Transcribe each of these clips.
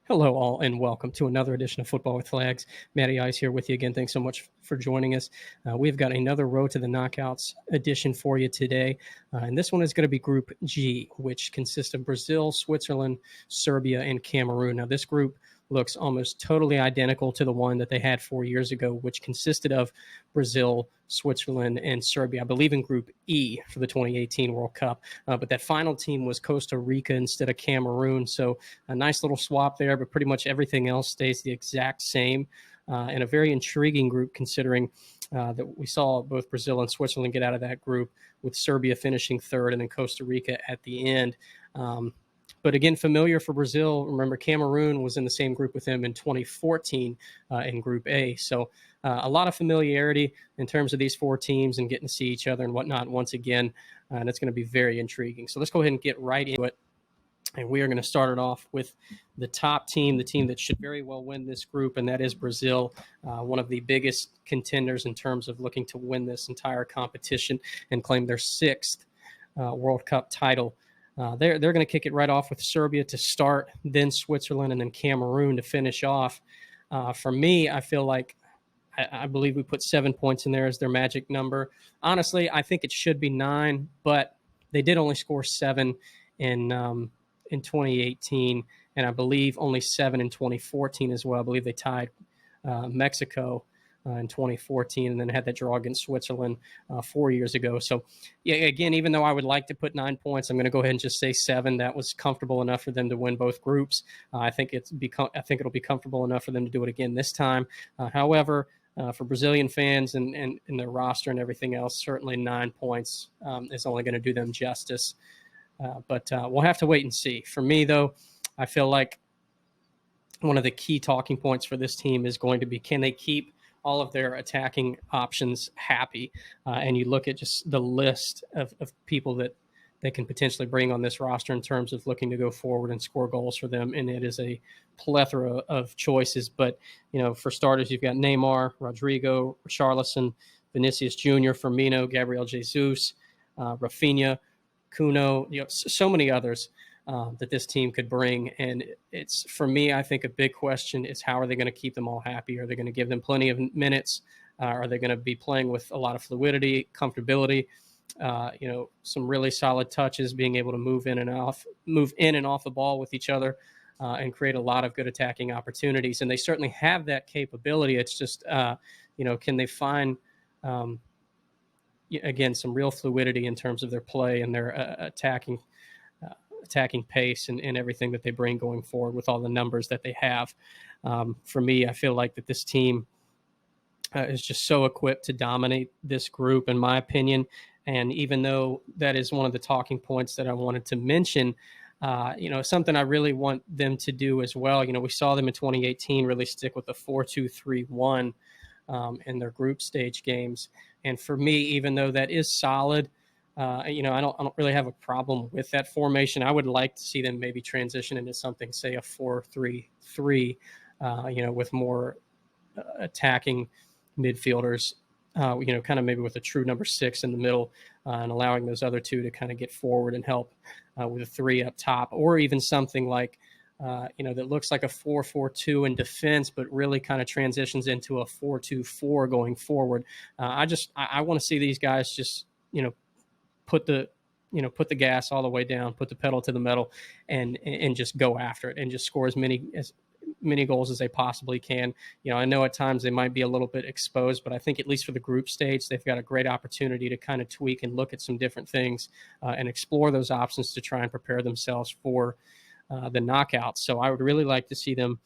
Hello, all, and welcome to another edition of Football with Flags. Matty Ice here with you again. Thanks so much for joining us. We've got another Road to the Knockouts edition for you today. And this one is going to be Group G, which consists of Brazil, Switzerland, Serbia, and Cameroon. Now, this group looks almost totally identical to the one that they had 4 years ago, which consisted of Brazil, Switzerland, and Serbia, I believe in Group E for the 2018 World Cup. But that final team was Costa Rica instead of Cameroon. So a nice little swap there, but pretty much everything else stays the exact same. And a very intriguing group considering that we saw both Brazil and Switzerland get out of that group, with Serbia finishing third and then Costa Rica at the end. But again, familiar for Brazil. Remember, Cameroon was in the same group with them in 2014 in Group A. So a lot of familiarity in terms of these four teams and getting to see each other and whatnot once again. And it's going to be very intriguing. So let's go ahead and get right into it. And we are going to start it off with the top team, the team that should very well win this group, and that is Brazil, one of the biggest contenders in terms of looking to win this entire competition and claim their sixth World Cup title. They're going to kick it right off with Serbia to start, then Switzerland, and then Cameroon to finish off. For me, I feel like I believe we put 7 points in there as their magic number. Honestly, I think it should be 9, but they did only score 7 in 2018, and I believe only 7 in 2014 as well. I believe they tied Mexico in 2014 and then had that draw against Switzerland 4 years ago. So, yeah, again, even though I would like to put 9 points, I'm going to go ahead and just say 7. That was comfortable enough for them to win both groups. I think it'll be comfortable enough for them to do it again this time. However, for Brazilian fans and their roster and everything else, certainly 9 points is only going to do them justice. But we'll have to wait and see. For me, though, I feel like one of the key talking points for this team is going to be, can they keep all of their attacking options happy? And you look at just the list of people that they can potentially bring on this roster in terms of looking to go forward and score goals for them. And it is a plethora of choices. But, for starters, you've got Neymar, Rodrigo, Richarlison, Vinicius Jr., Firmino, Gabriel Jesus, Rafinha, Kuno, so many others that this team could bring. And it's, for me, I think a big question is, how are they going to keep them all happy? Are they going to give them plenty of minutes? Are they going to be playing with a lot of fluidity, comfortability, some really solid touches, being able to move in and off the ball with each other and create a lot of good attacking opportunities? And they certainly have that capability. It's just, can they find again, some real fluidity in terms of their play and their attacking pace and everything that they bring going forward with all the numbers that they have. For me, I feel like that this team is just so equipped to dominate this group, in my opinion. And even though that is one of the talking points that I wanted to mention, something I really want them to do as well. We saw them in 2018 really stick with the 4-2-3-1 in their group stage games. And for me, even though that is solid, I don't really have a problem with that formation. I would like to see them maybe transition into something, say a 4-3-3, with more attacking midfielders, kind of maybe with a true number 6 in the middle and allowing those other two to kind of get forward and help with a 3 up top, or even something like, that looks like a 4-4-2 in defense, but really kind of transitions into a 4-2-4 going forward. I want to see these guys just, put the gas all the way down, put the pedal to the metal, and just go after it and just score as many goals as they possibly can. I know at times they might be a little bit exposed, but I think at least for the group stage, they've got a great opportunity to kind of tweak and look at some different things and explore those options to try and prepare themselves for the knockouts. So I would really like to see them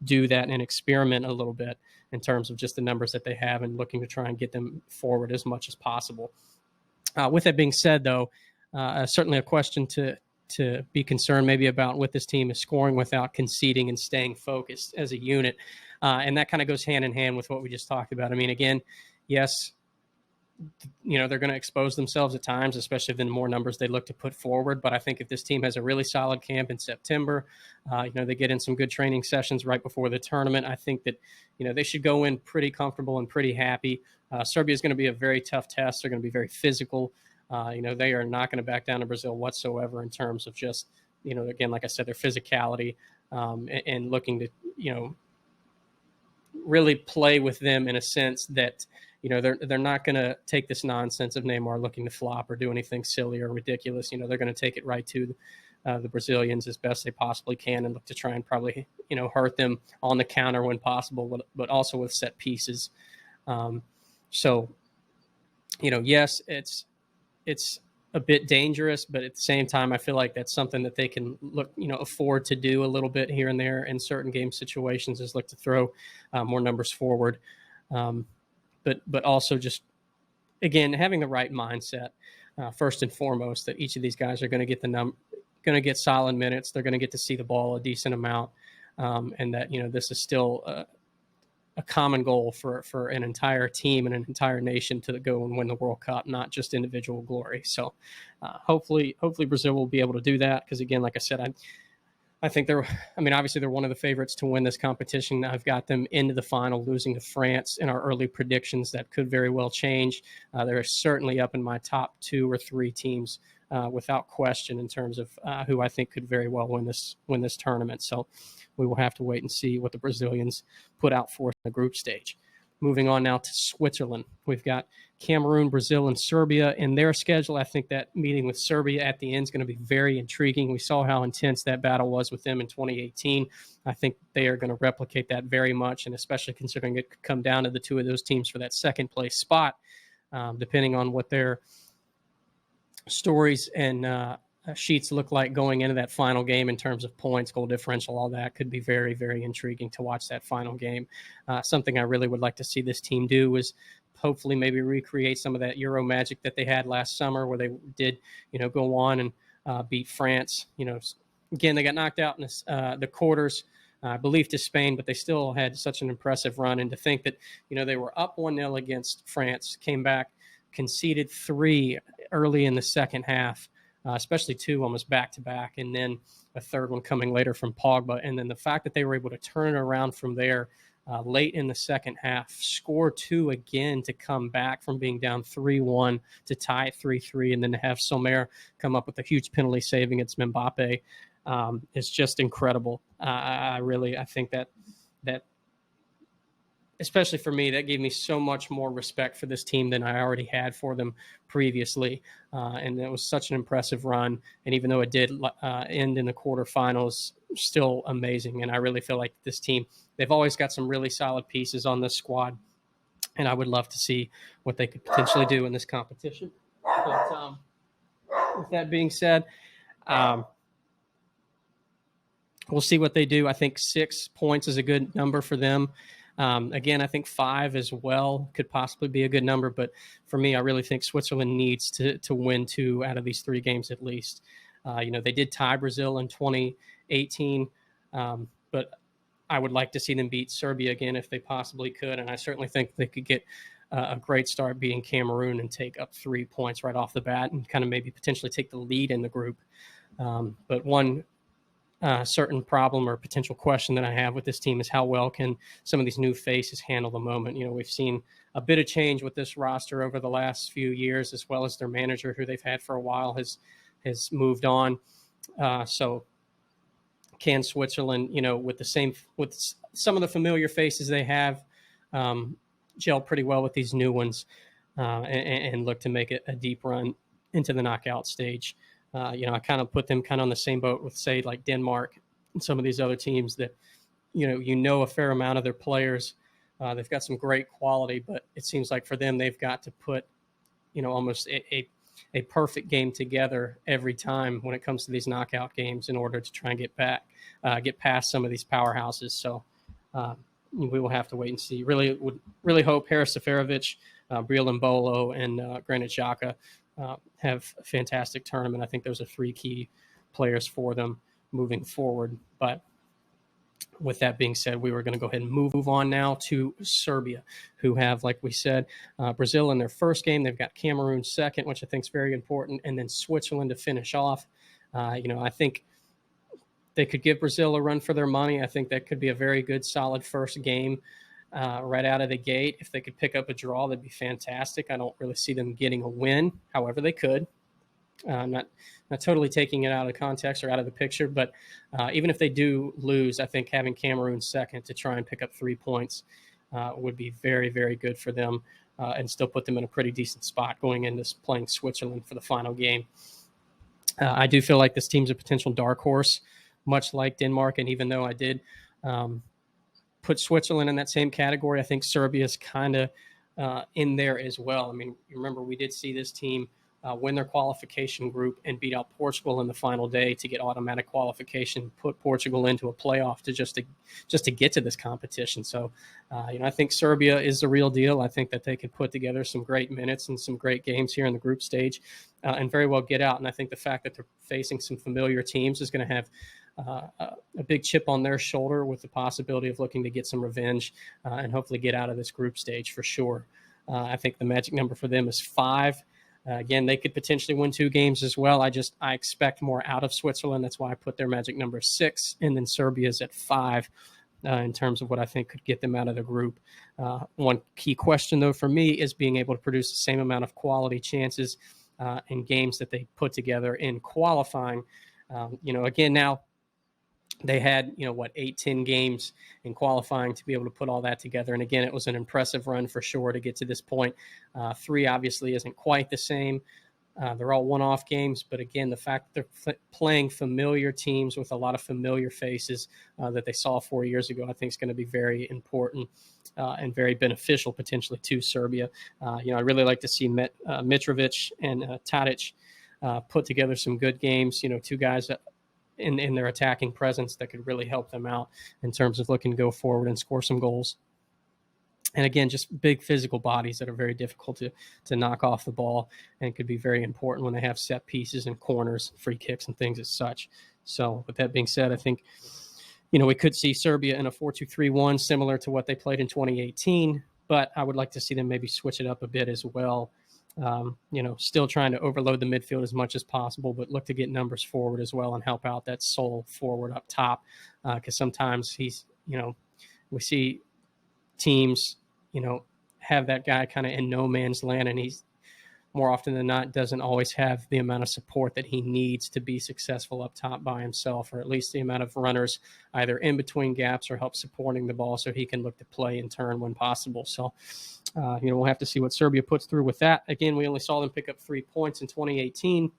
do that and experiment a little bit in terms of just the numbers that they have and looking to try and get them forward as much as possible. With that being said, though, certainly a question to be concerned maybe about with this team is scoring without conceding and staying focused as a unit. And that kind of goes hand in hand with what we just talked about. I mean, again, yes, they're going to expose themselves at times, especially the more numbers they look to put forward. But I think if this team has a really solid camp in September, they get in some good training sessions right before the tournament, I think that, they should go in pretty comfortable and pretty happy. Serbia is going to be a very tough test. They're going to be very physical. They are not going to back down to Brazil whatsoever in terms of just, again, like I said, their physicality and looking to, really play with them in a sense that, they're not going to take this nonsense of Neymar looking to flop or do anything silly or ridiculous. They're going to take it right to the Brazilians as best they possibly can and look to try and probably, hurt them on the counter when possible, but also with set pieces. So, yes, it's a bit dangerous, but at the same time, I feel like that's something that they can afford to do a little bit here and there in certain game situations, is look to throw more numbers forward. But also just, again, having the right mindset, first and foremost, that each of these guys are going to get going to get solid minutes. They're going to get to see the ball a decent amount. And that, this is still a common goal for an entire team and an entire nation to go and win the World Cup, not just individual glory. So hopefully Brazil will be able to do that. Because again, like I said, I think obviously they're one of the favorites to win this competition. I've got them into the final, losing to France in our early predictions. That could very well change. They're certainly up in my top 2 or 3 teams without question in terms of who I think could very well win this tournament. So we will have to wait and see what the Brazilians put out for in the group stage. Moving on now to Switzerland. We've got Cameroon, Brazil, and Serbia in their schedule. I think that meeting with Serbia at the end is going to be very intriguing. We saw how intense that battle was with them in 2018. I think they are going to replicate that very much, and especially considering it could come down to the 2 of those teams for that second place spot, depending on what their stories and sheets look like going into that final game in terms of points, goal differential, all that could be very, very intriguing to watch that final game. Something I really would like to see this team do is hopefully maybe recreate some of that Euro magic that they had last summer, where they did, go on and beat France. Again, they got knocked out in the quarters, I believe, to Spain, but they still had such an impressive run. And to think that, they were up 1-0 against France, came back, conceded 3 early in the second half, especially 2 almost back-to-back, and then a third one coming later from Pogba. And then the fact that they were able to turn it around from there late in the second half, score 2 again to come back from being down 3-1 to tie it 3-3, and then to have Sommer come up with a huge penalty save against Mbappe is just incredible. I think that especially for me, that gave me so much more respect for this team than I already had for them previously. And it was such an impressive run. And even though it did end in the quarterfinals, still amazing. And I really feel like this team, they've always got some really solid pieces on this squad. And I would love to see what they could potentially do in this competition. But with that being said, we'll see what they do. I think 6 points is a good number for them. Again, I think 5 as well could possibly be a good number, but for me, I really think Switzerland needs to win 2 out of these 3 games at least. They did tie Brazil in 2018, but I would like to see them beat Serbia again if they possibly could, and I certainly think they could get a great start beating Cameroon and take up 3 points right off the bat and kind of maybe potentially take the lead in the group. But one certain problem or potential question that I have with this team is how well can some of these new faces handle the moment. We've seen a bit of change with this roster over the last few years, as well as their manager, who they've had for a while, has moved on. So can Switzerland, with some of the familiar faces they have, gel pretty well with these new ones and look to make it a deep run into the knockout stage? I kind of put them kind of on the same boat with, say, like Denmark and some of these other teams that, a fair amount of their players. They've got some great quality, but it seems like for them, they've got to put, almost a perfect game together every time when it comes to these knockout games in order to try and get past some of these powerhouses. So we will have to wait and see. Really hope Haris Seferovic, Breel Mbolo, and Granit Xhaka have a fantastic tournament. I think those are 3 key players for them moving forward. But with that being said, we were going to go ahead and move on now to Serbia, who have, like we said, Brazil in their first game. They've got Cameroon second, which I think is very important, and then Switzerland to finish off. I think they could give Brazil a run for their money. I think that could be a very good, solid first game right out of the gate. If they could pick up a draw, that'd be fantastic. I don't really see them getting a win. However, they could. Not totally taking it out of context or out of the picture, but even if they do lose, I think having Cameroon second to try and pick up 3 points would be very, very good for them and still put them in a pretty decent spot going into playing Switzerland for the final game. I do feel like this team's a potential dark horse, much like Denmark. And even though I did put Switzerland in that same category, I think Serbia is kind of in there as well. I mean, remember, we did see this team win their qualification group and beat out Portugal in the final day to get automatic qualification, put Portugal into a playoff to just to get to this competition. So, I think Serbia is the real deal. I think that they could put together some great minutes and some great games here in the group stage and very well get out. And I think the fact that they're facing some familiar teams is going to have a big chip on their shoulder with the possibility of looking to get some revenge and hopefully get out of this group stage for sure. I think the magic number for them is 5. Again, they could potentially win 2 games as well. I expect more out of Switzerland. That's why I put their magic number 6, and then Serbia's at 5 in terms of what I think could get them out of the group. One key question, though, for me is being able to produce the same amount of quality chances in games that they put together in qualifying. Again, now they had, 8-10 games in qualifying to be able to put all that together. And again, it was an impressive run for sure to get to this point. 3 obviously isn't quite the same. They're all one-off games, but again, the fact that they're playing familiar teams with a lot of familiar faces that they saw 4 years ago, I think is going to be very important and very beneficial potentially to Serbia. I really like to see Mitrovic and Tadic put together some good games. 2 guys that in their attacking presence that could really help them out in terms of looking to go forward and score some goals. And again, just big physical bodies that are very difficult to knock off the ball and could be very important when they have set pieces and corners, free kicks and things as such. So with that being said, I think, we could see Serbia in a 4-2-3-1 similar to what they played in 2018, but I would like to see them maybe switch it up a bit as well. Still trying to overload the midfield as much as possible, but look to get numbers forward as well and help out that sole forward up top. Because sometimes we see teams, have that guy kind of in no man's land, and he's more often than not doesn't always have the amount of support that he needs to be successful up top by himself, or at least the amount of runners either in between gaps or help supporting the ball so he can look to play and turn when possible. So, we'll have to see what Serbia puts through with that. Again, we only saw them pick up 3 points in 2018.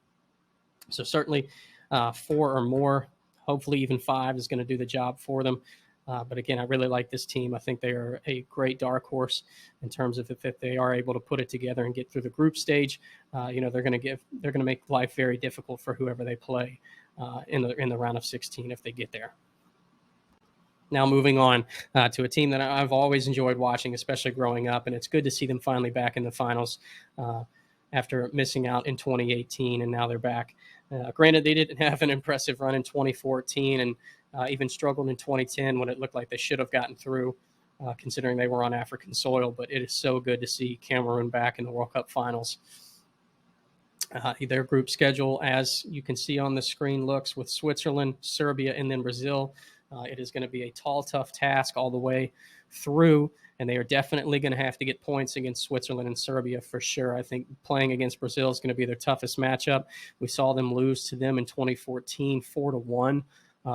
So certainly 4 or more, hopefully even 5 is going to do the job for them. But again, I really like this team. I think they are a great dark horse in terms of if they are able to put it together and get through the group stage. They're going to make life very difficult for whoever they play in the round of 16 if they get there. Now moving on to a team that I've always enjoyed watching, especially growing up, and it's good to see them finally back in the finals after missing out in 2018, and now they're back. Granted, they didn't have an impressive run in 2014 and even struggled in 2010 when it looked like they should have gotten through, considering they were on African soil, but it is so good to see Cameroon back in the World Cup finals. Their group schedule, as you can see on the screen, looks with Switzerland, Serbia, and then Brazil. It is going to be a tall, tough task all the way through, and they are definitely going to have to get points against Switzerland and Serbia for sure. I think playing against Brazil is going to be their toughest matchup. We saw them lose to them in 2014, 4-1.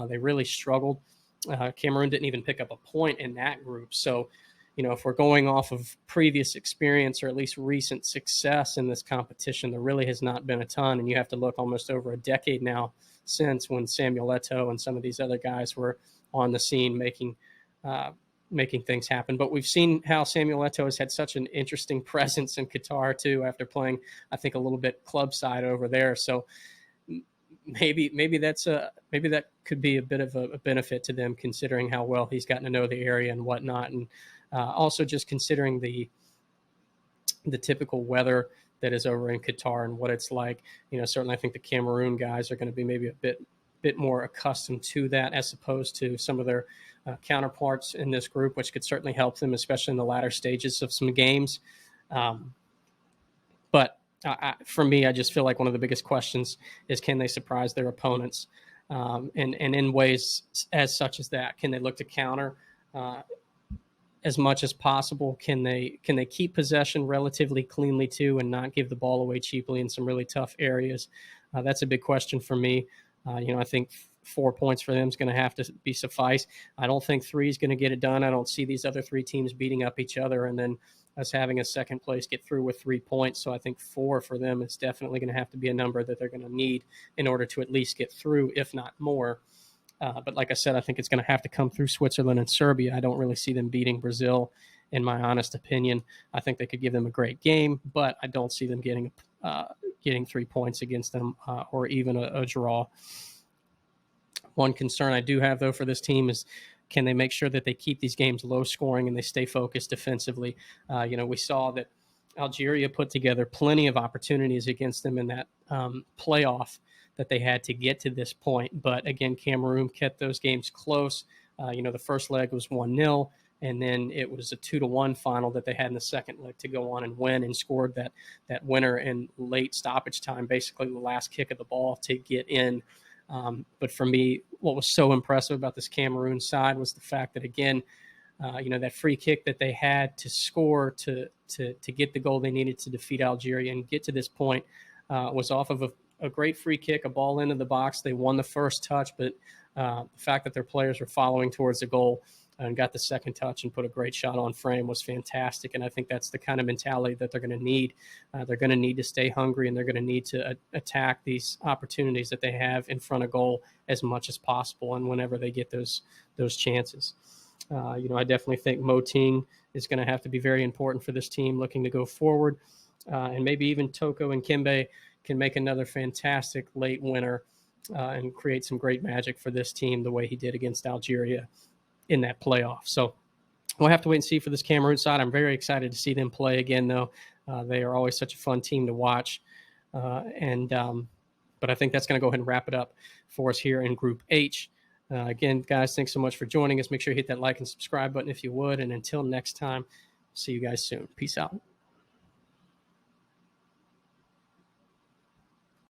They really struggled. Cameroon didn't even pick up a point in that group. So, if we're going off of previous experience or at least recent success in this competition, there really has not been a ton. And you have to look almost over a decade now since when Samuel Eto'o and some of these other guys were on the scene making things happen. But we've seen how Samuel Eto'o has had such an interesting presence in Qatar too, after playing, I think, a little bit club side over there. So maybe that could be a bit of a benefit to them, considering how well he's gotten to know the area and whatnot, and also just considering the typical weather that is over in Qatar and what it's like. Certainly I think the Cameroon guys are going to be maybe a bit more accustomed to that as opposed to some of their counterparts in this group, which could certainly help them, especially in the latter stages of some games. But for me, I just feel like one of the biggest questions is, can they surprise their opponents? And in ways as such as that, can they look to counter as much as possible? Can they keep possession relatively cleanly too and not give the ball away cheaply in some really tough areas? That's a big question for me. I think 4 points for them is going to have to be suffice. I don't think 3 is going to get it done. I don't see these other 3 teams beating up each other and then us having a second place get through with 3 points. So I think 4 for them is definitely going to have to be a number that they're going to need in order to at least get through, if not more. But like I said, I think it's going to have to come through Switzerland and Serbia. I don't really see them beating Brazil, in my honest opinion. I think they could give them a great game, but I don't see them getting 3 points against them or even a draw. One concern I do have, though, for this team is can they make sure that they keep these games low scoring and they stay focused defensively? We saw that Algeria put together plenty of opportunities against them in that playoff that they had to get to this point. But again, Cameroon kept those games close. The first leg was 1-0, and then it was a 2-1 final that they had in the second leg to go on and win, and scored that winner in late stoppage time, basically the last kick of the ball to get in. But for me, what was so impressive about this Cameroon side was the fact that, again, that free kick that they had to score to get the goal they needed to defeat Algeria and get to this point was off of a great free kick, a ball into the box. They won the first touch, but the fact that their players were following towards the goal and got the second touch and put a great shot on frame was fantastic. And I think that's the kind of mentality that they're going to need. They're going to need to stay hungry, and they're going to need to attack these opportunities that they have in front of goal as much as possible, and whenever they get those chances. I definitely think Moting is going to have to be very important for this team looking to go forward. And maybe even Toko and Kimbe can make another fantastic late winner and create some great magic for this team the way he did against Algeria in that playoff. So we'll have to wait and see for this Cameroon side. I'm very excited to see them play again, though. They are always such a fun team to watch. But I think that's going to go ahead and wrap it up for us here in Group H. Again, guys, thanks so much for joining us. Make sure you hit that like and subscribe button if you would. And until next time, see you guys soon. Peace out.